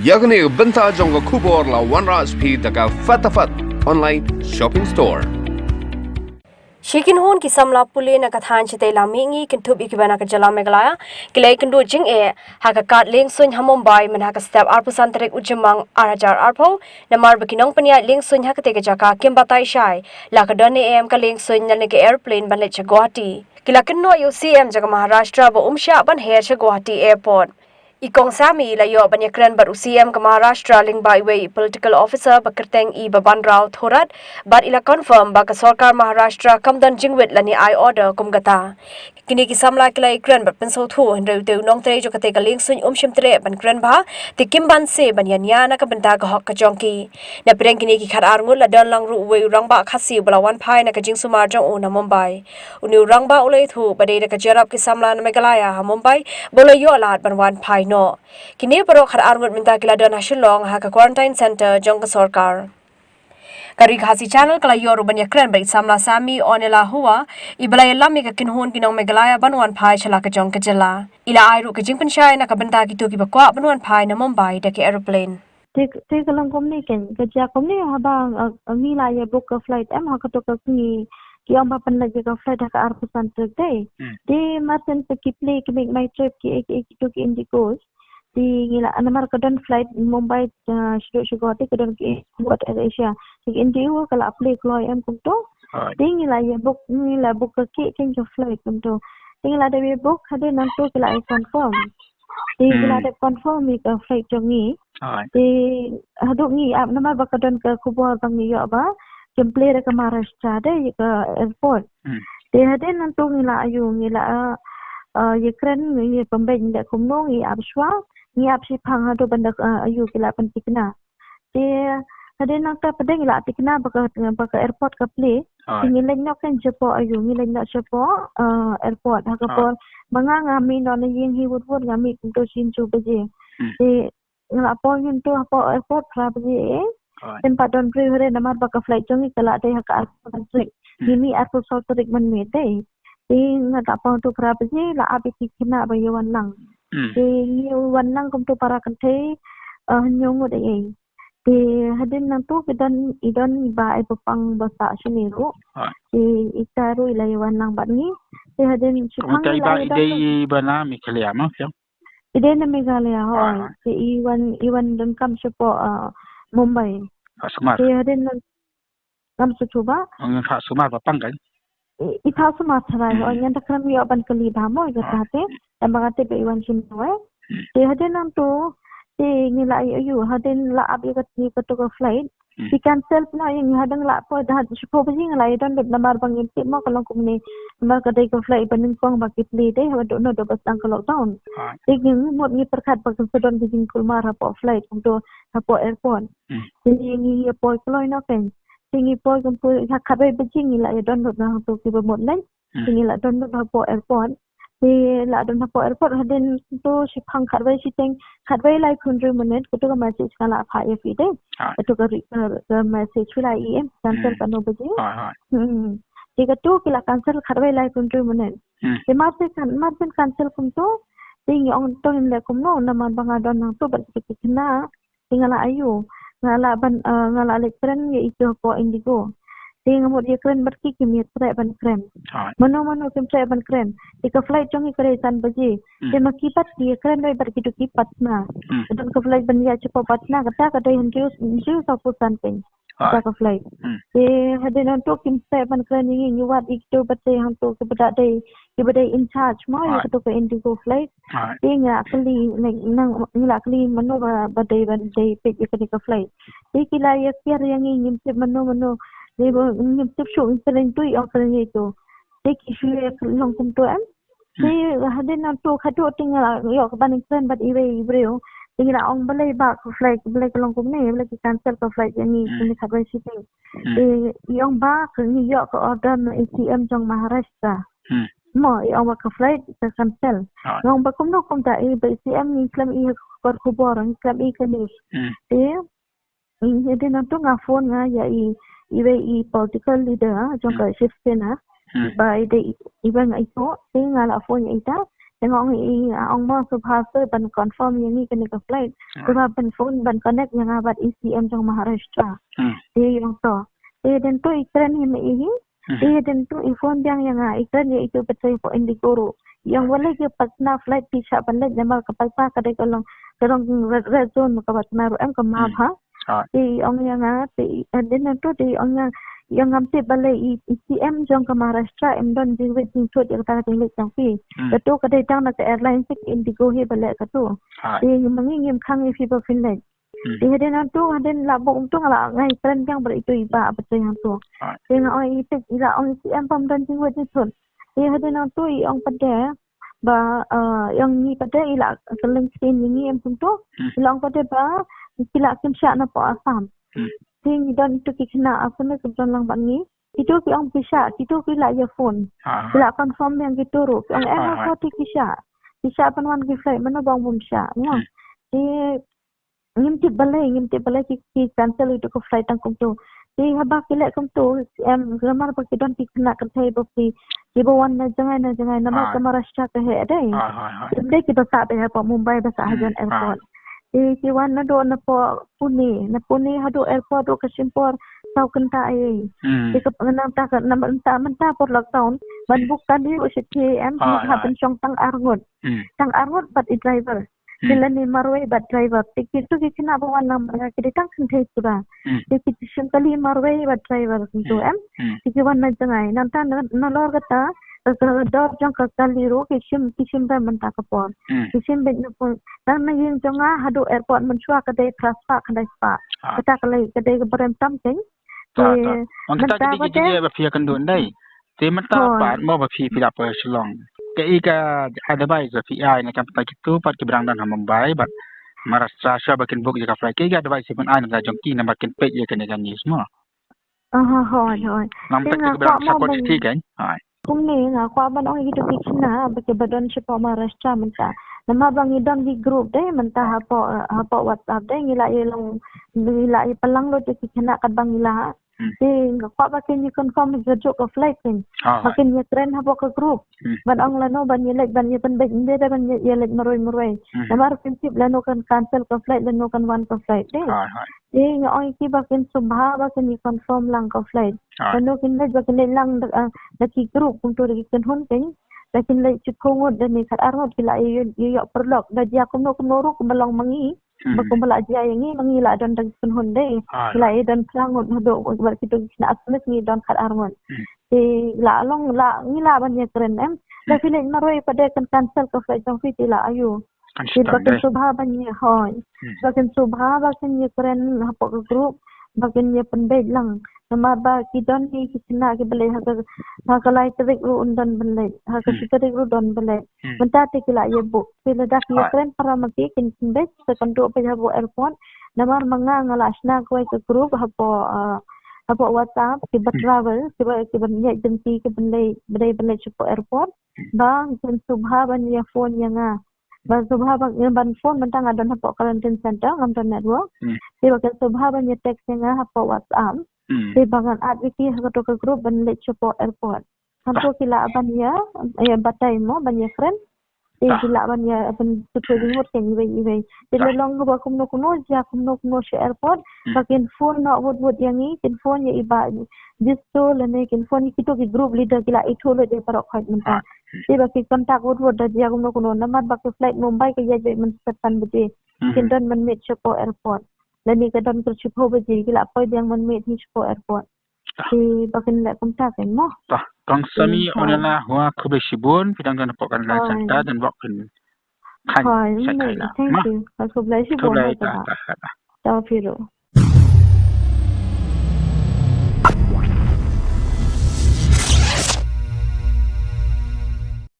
Yagni benta jonga kubor la OneRasP daga fatafat online shopping store. Shikin hon ki samla pule na kathan chite la mingi kintup ikibana ka jala megalaya kilai kindu jing ha ka kat ling sun hamom bai man ha ka step arpusan trek ujemang arajar arpo na mar bakinong pania ling sun ha ka te ka jaka kimbatai shai la ka done em ka ling sun na ke airplane ban le Guwahati kila kinno yu CM jaga Maharashtra ba umsha ban her Guwahati airport Ikong Sami la yo banya kren bar UCM ke Maharashtra ling by way political officer bakerteng I Baban Rao Thorat bar ila confirm ba ka sarkar Maharashtra kamdan jingwit lani I order kumgata kini ki samla kila kren bar penso thu hendeu teu nong tre jo kate ka ling sun shim tre ban kren ba ti kimban se ban yan na ka benta ka hok ka jongki na preng kini ki khar arngul la dan lang ru we rang ba khasi balawan phai na ka jing sumar jong u na Mumbai unu rang ba ulei thu bade ka jarap ki samla na Meghalaya ha Mumbai bolo yo lat ban wan phai no kini paro khar arngot minta kila don hasilong ha ka quarantine center jong ka sarkar kari khasi channel kala yoru banya kren bai samla sami onela huwa ibalay lami ka kinhon kinong Meghalaya banwan phai chala ka jong ka jala ila airu ka jingpin shai na ka benta ki to ki bakwa banwan phai na Mumbai da ke airplane Te kalang komni ken kerja komni habang ngi la ye book a flight em ha ka to ka ni ki ang papan lagi ka flight ha ka arpusan trip day di maten pe ki play ki make my trip ki to ki Indigos di ngila anamar ka don flight Mumbai Guwahati ka don ki buat Asia ki Indigo kala play kloy em kum to di ngila ye book ka ki ken ka flight kum to di ngila de book hade nan to kala I confirm di ngila de confirm mi ka flight jongi di haduk ni ab nama bakadon ke kubur bang ni yo ba jemple ke Maharashtra de ke airport di hade nan tu ngila ayu ngila ye kren ni pembeng de kumno ni abswa ni absi phang hadu banda ayu kila pentikna di hade nan ta pedeng la tikna baka airport ka play ngileng nok kan jepo ayu ngileng nok jepo airport ha ka por manga ngami non yin hi wut ngami to sin chu beje di ngelapo yun tu apa airport prabi tempat don pri hore namar baka flight jongi kala de hak airport trick ini airport salt trick man me de ngata pa tu prabi la abi kina ba yawan lang de yawan lang kum tu para kan the nyong de de hadin nang tu kidan idon ba ai papang basa sini ru de itaru ila yawan lang bat ni de hadin chupang ila ide bana mi khalia ma fyam ide na Meghalaya hoy si iwan don kam sipo Mumbai asmar si hadin kam su chuba ang fa sumar pa pangkan itha suma tharai hoy nyan takram yo ban kali dhamo gatate tambagate pe iwan sim hoy si hadin nang tu si ngila ayu hadin la abi ka ni ka to flight si cancel na yung hadang la po dah sipo ba jing la idon namar bang inti mo kalong kumni namar ka dai ka flight banin kong bakit li dai ha do no do basang ka lockdown tiging mod ni perkat bag sedon dijing kulmar ha po flight untuk ha po airport jadi ni po kloy no ken tingi po kumpu ha khabai bajing la idon do na to ki ba mod lai tingi la don do ha po airport di la don ha po airport hadin to si phang khabai si teng khabai lai 100 minute ko to ka message kala pha ye fi dai to ka message lai em cancel ka no baje jika tu kila cancel khabai lai 100 minute di marsen cancel kum to tingi ong to le kum no naman banga don nang to ban kikina tingala ayu ngala elektron ye ito po Indigo tinga mo dia kren berki kimia tre ban kren mano kim tre ban kren tika flight jongi kare san baje te makipat dia kren dai berki tu kipat na dan ka flight ban ya cepo patna kata kada hinju sapusan pen ka flight te hadin to kim tre ban kren ni wat ikto bate hang to ke bada in charge ma ya to ka Indigo flight tinga akli nang akli mano bade ban dai pe ka flight te kila ya kiar yang ngim mano Debo nyep shu intern tu yang keren itu. Take issue long kum tu am. They hadin na to khato tingala yo kabaning kren bat ibreo. Tingala ong balay ba ko flight balay long kum ne balay cancel ko flight ni khabai shipping. Yung ba ko ni yo ko order na ATM jong Maharashtra. Mo yung ba ko flight ka cancel. Yung ba kum no kum ta ba ATM ni Islam I ko khubor Islam I kanis. Hadin na to nga phone nga ya i political leader jong ka shift na by the ibang ito ngala phone ita tengok ong mo subhasa ban confirm yang ni kena ke flight sebab ban phone ban connect yang abat ECM jong Maharashtra dia yang to dia dan tu ikran ini dia dan tu phone yang ikran dia itu betul for Indigo yang wala ke patna flight pisha balik nama kapal pa kadai kolong red zone ka patna ro em ka ma ha di ong yang ti den tu di ong yang ngamti balai ECM jong ke Maharashtra em don jing wit jing chot yang ta tinglik jang pi tu kadai tang na airline sik Indigo he balai ka tu di mangingim khang fi ba finland di haden tu haden labong tu ngala ngai tren yang ber itu iba betul yang tu di ngai itu ila ong ECM pam don jing wit jing chot di haden tu ong pada ba yang ni pada ila keleng skin ni em tu ila ong pada ba ila kim sha na po asam ting dan itu kena apa ni kebetulan lang bangi itu ki ang bisa itu ki la earphone la confirm yang gitu ru ang apa ti bisa panwan ki flight mana bang bum sha ni di ngimti balai ki cancel itu ke flight ang tu di haba ki la kum tu em ramar pa ki don ti kena ka thai bo ki bawan na jangai nama Maharashtra ke he dai dai ki to sa be pa Mumbai ba Sahajan airport di wan na do na po Pune hado airport do Kasimpor tau kenta ai di ke pengenang ta menta por lockdown ban bukan di UCTM ha pen chong tang arngot but driver sila ni marway but driver tikit tu kena bawan nam ki ditang khinte sura tikit simply marway but driver tu em tikit wan na jangai nanta na lor kata dor jong ka kaliru kishim ba menta kapor kishim ben pun dan na yin jonga hadu airport menchua kadai transfer kadai spa kata kadai berem tamting on ta ki ba pia kan don dai te mata pa mo ba phi pila pa shlong ke ika advice fi ai na kam ta kitu pat ki brang dan Mumbai ba Maharashtra sha ba kin book ka fly ke ga advice pun ai na jong ki na ba kin pe ye kan ga ni semua hoi nam ta ki brang sakot ti kan hai kung ni nga kwa ban ong gitu kikina bagi badan siya po Maharashtra menta nama bang idon di group deh menta hapo WhatsApp deh ngila palang lo kikina kad bang ngila nga kwa ba kin confirm gajo ka flight kin makin ya tren hapo ka group ban ong lano ban yelek ban yepen bek inde ban yelek maroy nama prinsip lano kan cancel ka flight lano kan one ka flight deh nga ong ki ba kin subha ba kin confirm lang ka flight lano kin ba kin lang laki group untuk kan hon kan lakin lai chukongod dan ni kat arot kila yo perlok da dia kuno ru kumalong mangi bakumbala dia yang ni mangi la dan kan hon dei kila dan plangot hado bar kitu na asmes ni dan kat arot di la long la ni la ban ye keren em da filek maroi pada kan cancel ka flight jong fit la ayu di bakin subha ban ye hoy bakin subha bakin ye keren hapo group bakin ye pendek lang nama ba kidon ni kisna ke bele ha kalai trik ru undan bele ha trik ru don bele menta te kila ye bu pila dak ye kren para mati kin bes sekondu pe hapo airport nama manga ngala asna ko ke group hapo WhatsApp ke travel ke ban ye agency ke bele chupo airport ba kin subha ban ye phone yang ban subha ban phone mentang adon hapo quarantine center ngam network ke bakan subha ban ye text yang hapo WhatsApp di bangan adviki hato ke group ban le chupo airport hantu kila ban ya batai mo ban ya friend di kila ban ya ban tutuling mo ken iwe di long ba kumno ja kumno she airport bakin phone na wod yang ni kin phone ya iba disto lene kin phone kito ki group leader kila itu lo de parok khait menta di baki kontak wod da dia kumno namar baki flight Mumbai ke ya men setan bede kin don men meet chupo airport dan ni kadang tercuba biji gila apa yang menmit ni cuba airport di bagian lek kontak kan mo kang sami onela hua kubesibun pidang dan pokan la canta dan wakin kan thank you aku belajar bonus ta firu